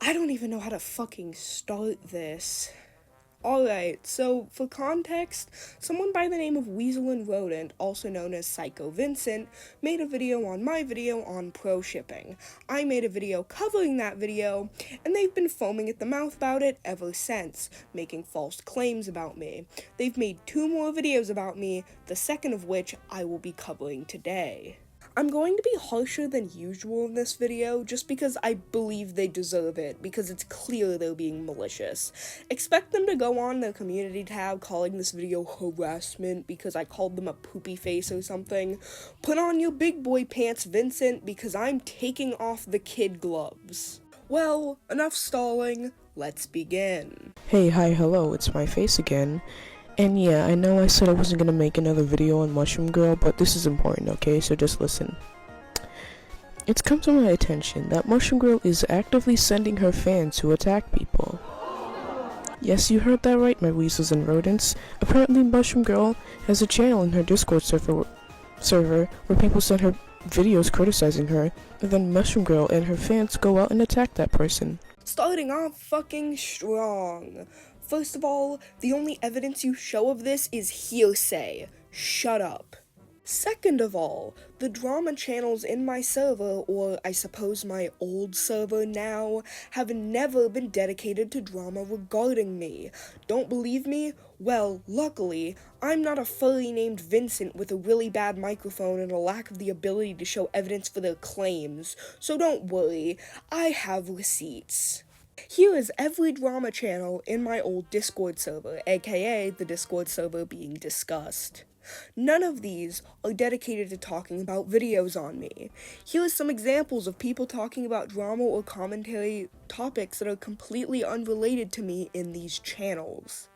I don't even know how to fucking start this. Alright, so for context, someone by the name of Weasel and Rodent, also known as Psycho Vincent, made a video on my video on pro shipping. I made a video covering that video, and they've been foaming at the mouth about it ever since, making false claims about me. They've made 2 more videos about me, the second of which I will be covering today. I'm going to be harsher than usual in this video, just because I believe they deserve it, because it's clear they're being malicious. Expect them to go on their community tab calling this video harassment, because I called them a poopy face or something. Put on your big boy pants, Vincent, because I'm taking off the kid gloves. Well, enough stalling, let's begin. Hey, hi, hello, it's my face again. And yeah, I know I said I wasn't gonna make another video on Mushroom Girl, but this is important, okay? So just listen. It's come to my attention that Mushroom Girl is actively sending her fans to attack people. Yes, you heard that right, my weasels and rodents. Apparently Mushroom Girl has a channel in her Discord server where people send her videos criticizing her, and then Mushroom Girl and her fans go out and attack that person. Starting off fucking strong. First of all, the only evidence you show of this is hearsay. Shut up. Second of all, the drama channels in my server, or I suppose my old server now, have never been dedicated to drama regarding me. Don't believe me? Well, luckily, I'm not a furry named Vincent with a really bad microphone and a lack of the ability to show evidence for their claims, so don't worry, I have receipts. Here is every drama channel in my old Discord server, aka the Discord server being discussed. None of these are dedicated to talking about videos on me. Here are some examples of people talking about drama or commentary topics that are completely unrelated to me in these channels.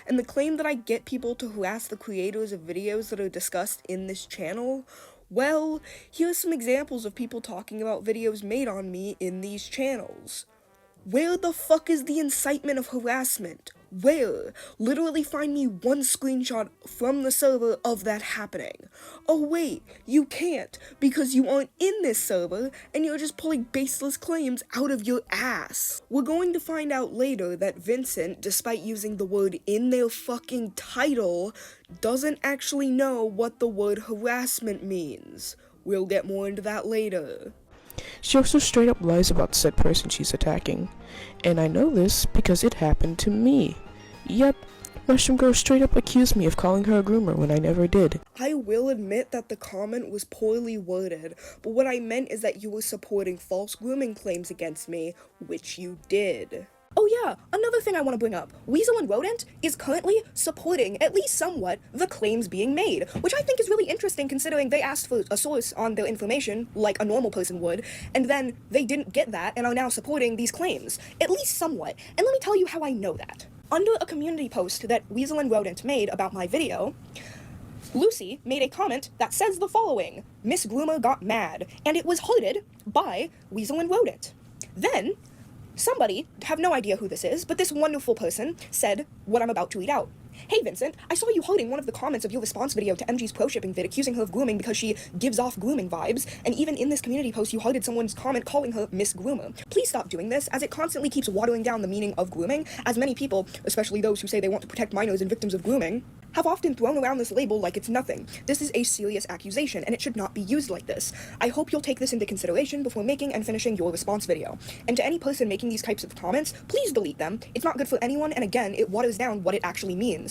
And the claim that I get people to harass the creators of videos that are discussed in this channel, well, here are some examples of people talking about videos made on me in these channels. Where the fuck is the incitement of harassment? Where? Literally find me one screenshot from the server of that happening. Oh wait, you can't, because you aren't in this server, and you're just pulling baseless claims out of your ass. We're going to find out later that Vincent, despite using the word in their fucking title, doesn't actually know what the word harassment means. We'll get more into that later. She also straight up lies about said person she's attacking. And I know this because it happened to me. Yep, Mushroom Girl straight up accused me of calling her a groomer when I never did. I will admit that the comment was poorly worded, but what I meant is that you were supporting false grooming claims against me, which you did. Oh yeah, another thing I want to bring up. Weasel and Rodent is currently supporting, at least somewhat, the claims being made, which I think is really interesting considering they asked for a source on their information, like a normal person would, and then they didn't get that and are now supporting these claims, at least somewhat. And let me tell you how I know that. Under a community post that Weasel and Rodent made about my video, Lucy made a comment that says the following: Miss Groomer got mad, and it was hearted by Weasel and Rodent. Then, somebody, have no idea who this is, but this wonderful person said what I'm about to read out. Hey Vincent, I saw you hearting one of the comments of your response video to MG's pro shipping vid accusing her of grooming because she gives off grooming vibes, and even in this community post you hearted someone's comment calling her Miss Groomer. Please stop doing this, as it constantly keeps watering down the meaning of grooming, as many people, especially those who say they want to protect minors and victims of grooming, have often thrown around this label like it's nothing. This is a serious accusation, and it should not be used like this. I hope you'll take this into consideration before making and finishing your response video. And to any person making these types of comments, please delete them. It's not good for anyone, and again, it waters down what it actually means.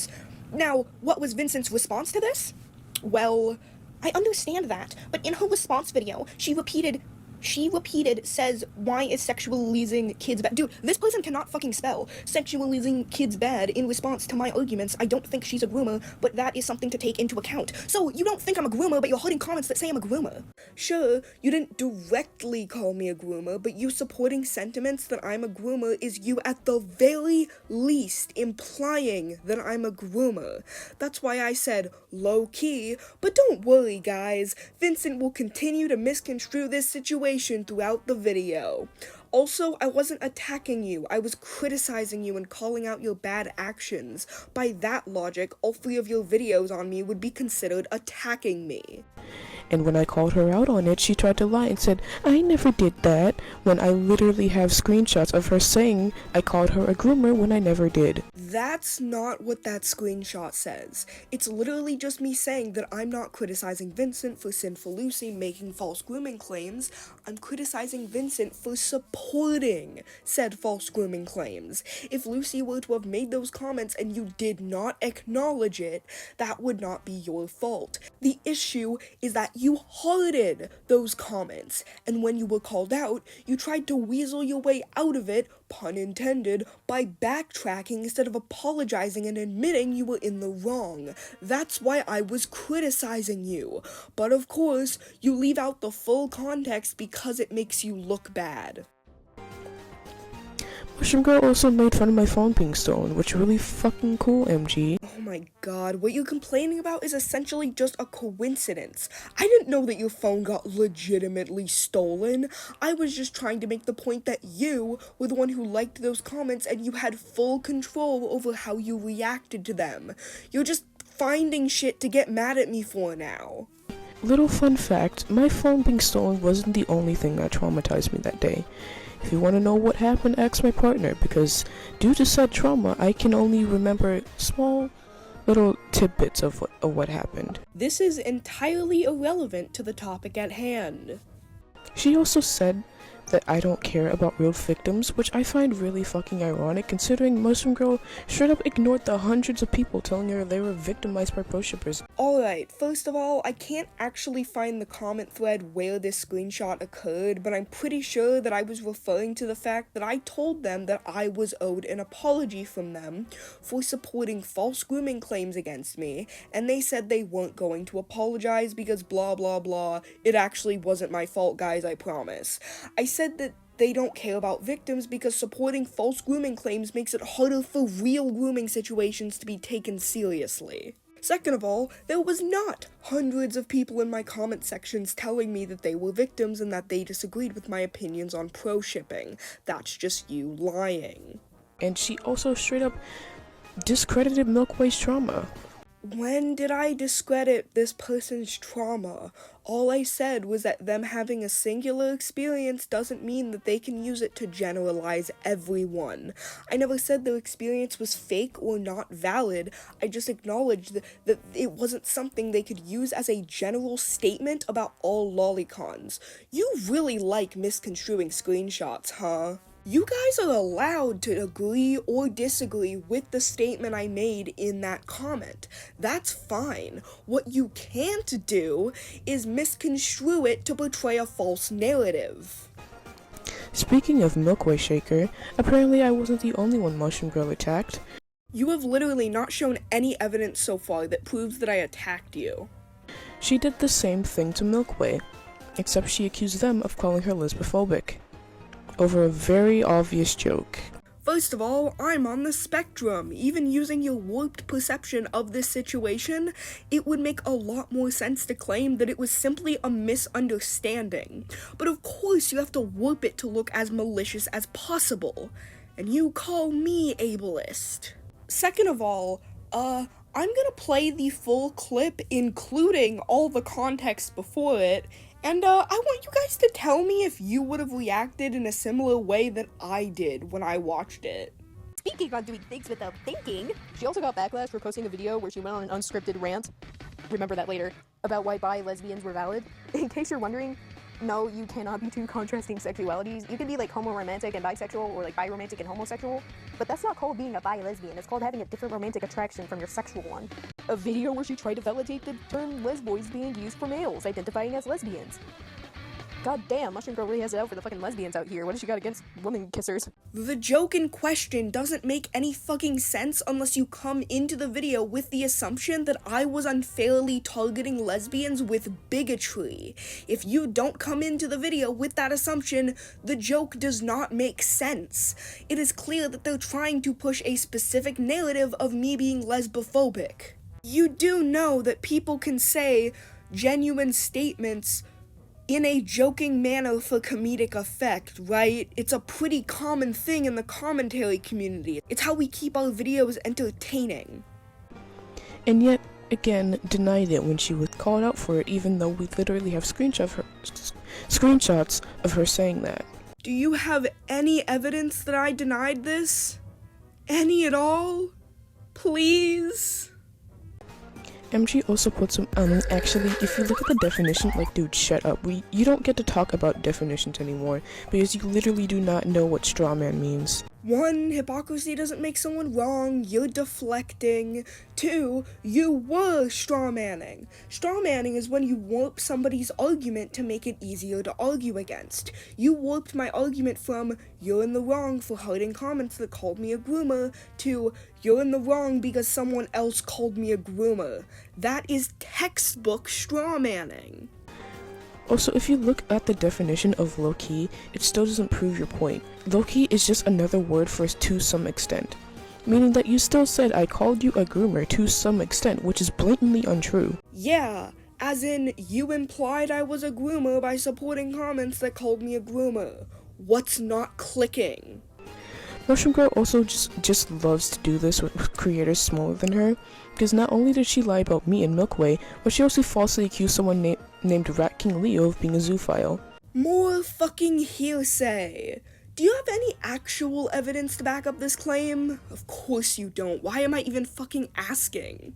Now, what was Vincent's response to this? Well, I understand that, but in her response video, she repeated, says, why is sexualizing kids bad? Dude, this person cannot fucking spell. Sexualizing kids bad in response to my arguments. I don't think she's a groomer, but that is something to take into account. So, you don't think I'm a groomer, but you're hurting comments that say I'm a groomer. Sure, you didn't directly call me a groomer, but you supporting sentiments that I'm a groomer is you at the very least implying that I'm a groomer. That's why I said low-key, but don't worry guys, Vincent will continue to misconstrue this situation throughout the video. Also, I wasn't attacking you, I was criticizing you and calling out your bad actions. By that logic, all 3 of your videos on me would be considered attacking me. And when I called her out on it, she tried to lie and said, I never did that, when I literally have screenshots of her saying I called her a groomer when I never did. That's not what that screenshot says. It's literally just me saying that I'm not criticizing Vincent for Sinful Lucy making false grooming claims. I'm criticizing Vincent for supporting said false grooming claims. If Lucy were to have made those comments and you did not acknowledge it, that would not be your fault. The issue is that you hearted those comments, and when you were called out, you tried to weasel your way out of it, pun intended, by backtracking instead of apologizing and admitting you were in the wrong. That's why I was criticizing you. But of course, you leave out the full context because it makes you look bad. Mushroom Girl also made fun of my phone being stolen, which really fucking cool, MG. Oh my god, what you're complaining about is essentially just a coincidence. I didn't know that your phone got legitimately stolen. I was just trying to make the point that you were the one who liked those comments and you had full control over how you reacted to them. You're just finding shit to get mad at me for now. Little fun fact, my phone being stolen wasn't the only thing that traumatized me that day. If you want to know what happened, ask my partner, because due to said trauma, I can only remember small little tidbits of what happened. This is entirely irrelevant to the topic at hand. She also said that I don't care about real victims, which I find really fucking ironic considering Mushroom Girl straight up ignored the hundreds of people telling her they were victimized by pro shippers. Alright, first of all, I can't actually find the comment thread where this screenshot occurred, but I'm pretty sure that I was referring to the fact that I told them that I was owed an apology from them for supporting false grooming claims against me, and they said they weren't going to apologize because blah blah blah, it actually wasn't my fault, guys, I promise. I said that they don't care about victims because supporting false grooming claims makes it harder for real grooming situations to be taken seriously. Second of all, there was not hundreds of people in my comment sections telling me that they were victims and that they disagreed with my opinions on pro-shipping. That's just you lying. And she also straight up discredited Milkway's trauma. When did I discredit this person's trauma? All I said was that them having a singular experience doesn't mean that they can use it to generalize everyone. I never said their experience was fake or not valid. I just acknowledged that it wasn't something they could use as a general statement about all lolicons. You really like misconstruing screenshots, huh? You guys are allowed to agree or disagree with the statement I made in that comment. That's fine. What you can't do is misconstrue it to portray a false narrative. Speaking of Milkway Shaker, apparently I wasn't the only one Mushroom Girl attacked. You have literally not shown any evidence so far that proves that I attacked you. She did the same thing to Milkway, except she accused them of calling her lesbophobic over a very obvious joke. First of all, I'm on the spectrum. Even using your warped perception of this situation, it would make a lot more sense to claim that it was simply a misunderstanding. But of course you have to warp it to look as malicious as possible. And you call me ableist. Second of all, I'm gonna play the full clip, including all the context before it, and I want you guys to tell me if you would have reacted in a similar way that I did when I watched it. Speaking on doing things without thinking, she also got backlash for posting a video where she went on an unscripted rant, remember that later, about why bi lesbians were valid. In case you're wondering, no, you cannot be two contrasting sexualities. You can be like homo-romantic and bisexual, or like bi-romantic and homosexual, but that's not called being a bi-lesbian. It's called having a different romantic attraction from your sexual one. A video where she tried to validate the term lesboids being used for males identifying as lesbians. God damn, Mushroom Girl really has it out for the fucking lesbians out here. What has she got against woman kissers? The joke in question doesn't make any fucking sense unless you come into the video with the assumption that I was unfairly targeting lesbians with bigotry. If you don't come into the video with that assumption, the joke does not make sense. It is clear that they're trying to push a specific narrative of me being lesbophobic. You do know that people can say genuine statements in a joking manner for comedic effect, right? It's a pretty common thing in the commentary community. It's how we keep our videos entertaining. And yet, again, denied it when she was called out for it, even though we literally have screenshots of her saying that. Do you have any evidence that I denied this? Any at all? Please? MG also put some, actually, if you look at the definition, like, dude, shut up. You don't get to talk about definitions anymore, because you literally do not know what straw man means. 1, hypocrisy doesn't make someone wrong, you're deflecting. 2, you were strawmanning. Strawmanning is when you warp somebody's argument to make it easier to argue against. You warped my argument from, you're in the wrong for hurting comments that called me a groomer, to, you're in the wrong because someone else called me a groomer. That is textbook strawmanning. Also, if you look at the definition of low-key, it still doesn't prove your point. Low-key is just another word for to some extent, meaning that you still said I called you a groomer to some extent, which is blatantly untrue. Yeah, as in, you implied I was a groomer by supporting comments that called me a groomer. What's not clicking? Mushroom Girl also just loves to do this with creators smaller than her, because not only did she lie about me and Milkway, but she also falsely accused someone named Rat King Leo of being a zoophile. More fucking hearsay. Do you have any actual evidence to back up this claim? Of course you don't. Why am I even fucking asking?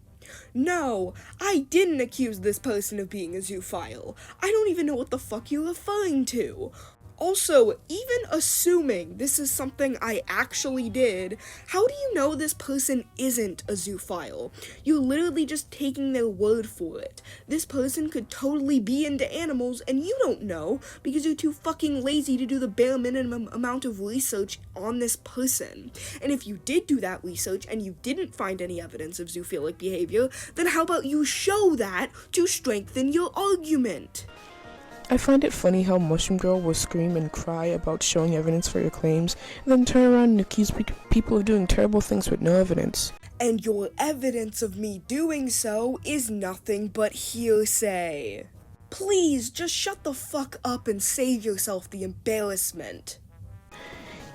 No, I didn't accuse this person of being a zoophile. I don't even know what the fuck you're referring to. Also, even assuming this is something I actually did, how do you know this person isn't a zoophile? You're literally just taking their word for it. This person could totally be into animals and you don't know because you're too fucking lazy to do the bare minimum amount of research on this person. And if you did do that research and you didn't find any evidence of zoophilic behavior, then how about you show that to strengthen your argument? I find it funny how Mushroom Girl will scream and cry about showing evidence for your claims, and then turn around and accuse people of doing terrible things with no evidence. And your evidence of me doing so is nothing but hearsay. Please, just shut the fuck up and save yourself the embarrassment.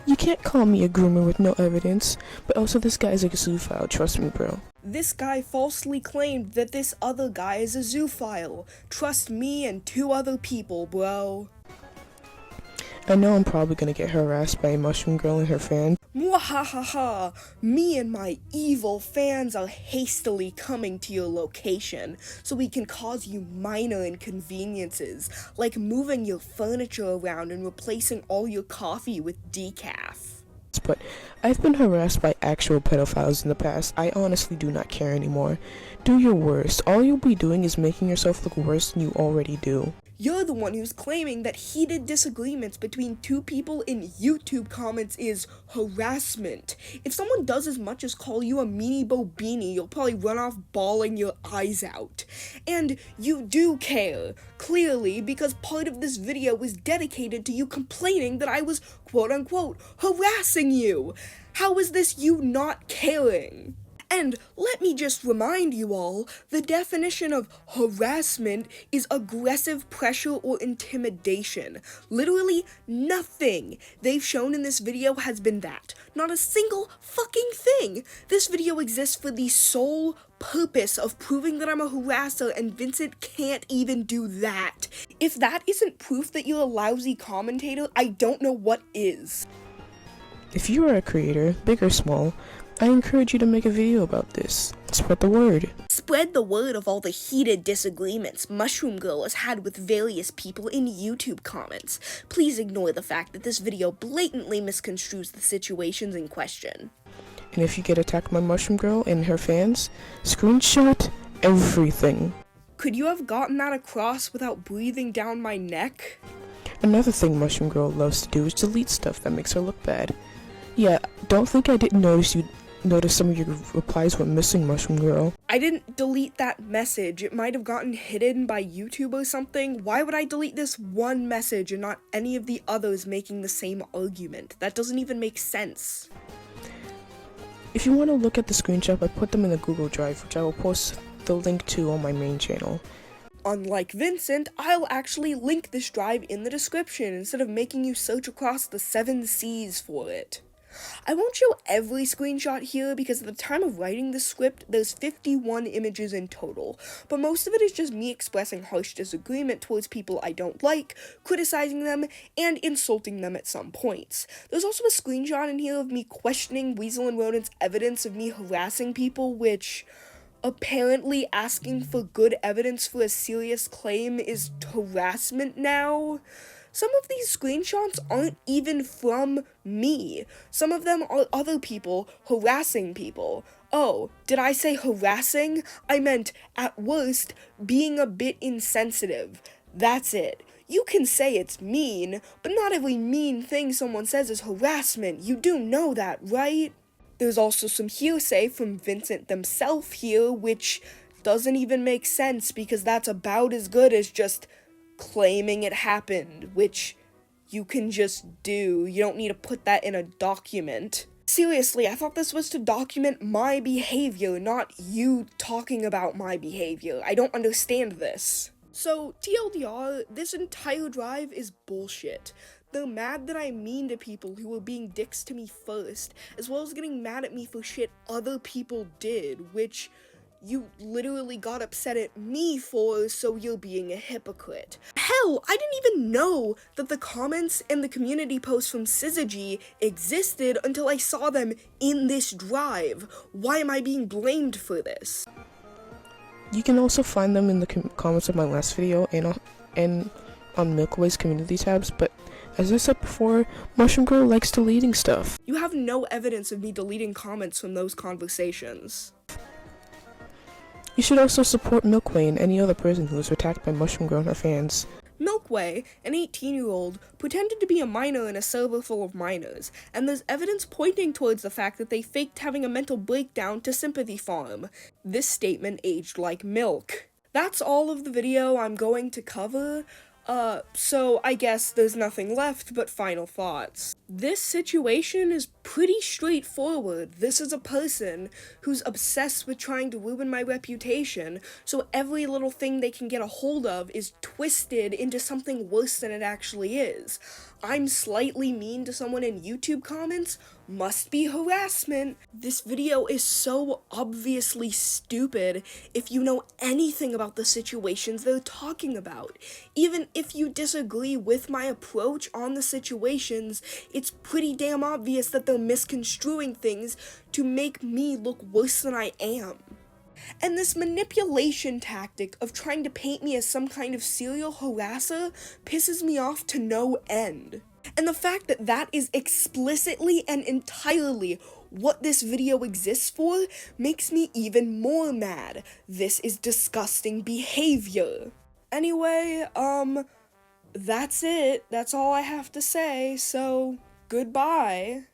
You can't call me a groomer with no evidence, but also this guy's a zoophile, trust me, bro. This guy falsely claimed that this other guy is a zoophile. Trust me and 2 other people, bro. I know I'm probably gonna get harassed by Mushroom Girl and her fans. Mwahahaha! Me and my evil fans are hastily coming to your location so we can cause you minor inconveniences, like moving your furniture around and replacing all your coffee with decaf. But I've been harassed by actual pedophiles in the past. I honestly do not care anymore. Do your worst. All you'll be doing is making yourself look worse than you already do. You're the one who's claiming that heated disagreements between 2 people in YouTube comments is harassment. If someone does as much as call you a meanie bobini, you'll probably run off bawling your eyes out. And you do care, clearly, because part of this video was dedicated to you complaining that I was quote-unquote harassing you. How is this you not caring? And let me just remind you all, the definition of harassment is aggressive pressure or intimidation. Literally nothing they've shown in this video has been that. Not a single fucking thing. This video exists for the sole purpose of proving that I'm a harasser, and Vincent can't even do that. If that isn't proof that you're a lousy commentator, I don't know what is. If you are a creator, big or small, I encourage you to make a video about this. Spread the word. Spread the word of all the heated disagreements Mushroom Girl has had with various people in YouTube comments. Please ignore the fact that this video blatantly misconstrues the situations in question. And if you get attacked by Mushroom Girl and her fans, screenshot everything. Could you have gotten that across without breathing down my neck? Another thing Mushroom Girl loves to do is delete stuff that makes her look bad. Yeah, don't think I didn't notice some of your replies went missing, Mushroom Girl. I didn't delete that message. It might have gotten hidden by YouTube or something. Why would I delete this one message and not any of the others making the same argument? That doesn't even make sense. If you want to look at the screenshot, I put them in the Google Drive, which I will post the link to on my main channel. Unlike Vincent, I'll actually link this drive in the description instead of making you search across the 7 seas for it. I won't show every screenshot here because at the time of writing this script, there's 51 images in total, but most of it is just me expressing harsh disagreement towards people I don't like, criticizing them, and insulting them at some points. There's also a screenshot in here of me questioning Weasel and Rodent's evidence of me harassing people, which apparently asking for good evidence for a serious claim is harassment now. Some of these screenshots aren't even from me. Some of them are other people harassing people. Oh, did I say harassing? I meant, at worst, being a bit insensitive. That's it. You can say it's mean, but not every mean thing someone says is harassment. You do know that, right? There's also some hearsay from Vincent themselves here, which doesn't even make sense because that's about as good as just claiming it happened, which you can just do. You don't need to put that in a document. Seriously, I thought this was to document my behavior, not you talking about my behavior. I don't understand this. So, TLDR, this entire drive is bullshit. They're mad that I'm mean to people who were being dicks to me first, as well as getting mad at me for shit other people did, which you literally got upset at me for, so you're being a hypocrite. Hell, I didn't even know that the comments and the community posts from Syzygy existed until I saw them in this drive. Why am I being blamed for this? You can also find them in the comments of my last video and on Milkway's community tabs, but as I said before, Mushroom Girl likes deleting stuff. You have no evidence of me deleting comments from those conversations. You should also support Milkway and any other person who was attacked by Mushroom Girl and her fans. Milkway, an 18-year-old, pretended to be a minor in a server full of minors, and there's evidence pointing towards the fact that they faked having a mental breakdown to sympathy farm. This statement aged like milk. That's all of the video I'm going to cover. So I guess there's nothing left but final thoughts. This situation is pretty straightforward. This is a person who's obsessed with trying to ruin my reputation, so every little thing they can get a hold of is twisted into something worse than it actually is. I'm slightly mean to someone in YouTube comments, must be harassment. This video is so obviously stupid if you know anything about the situations they're talking about. Even if you disagree with my approach on the situations, it's pretty damn obvious that they're misconstruing things to make me look worse than I am. And this manipulation tactic of trying to paint me as some kind of serial harasser pisses me off to no end. And the fact that that is explicitly and entirely what this video exists for makes me even more mad. This is disgusting behavior. Anyway, that's it. That's all I have to say, so goodbye.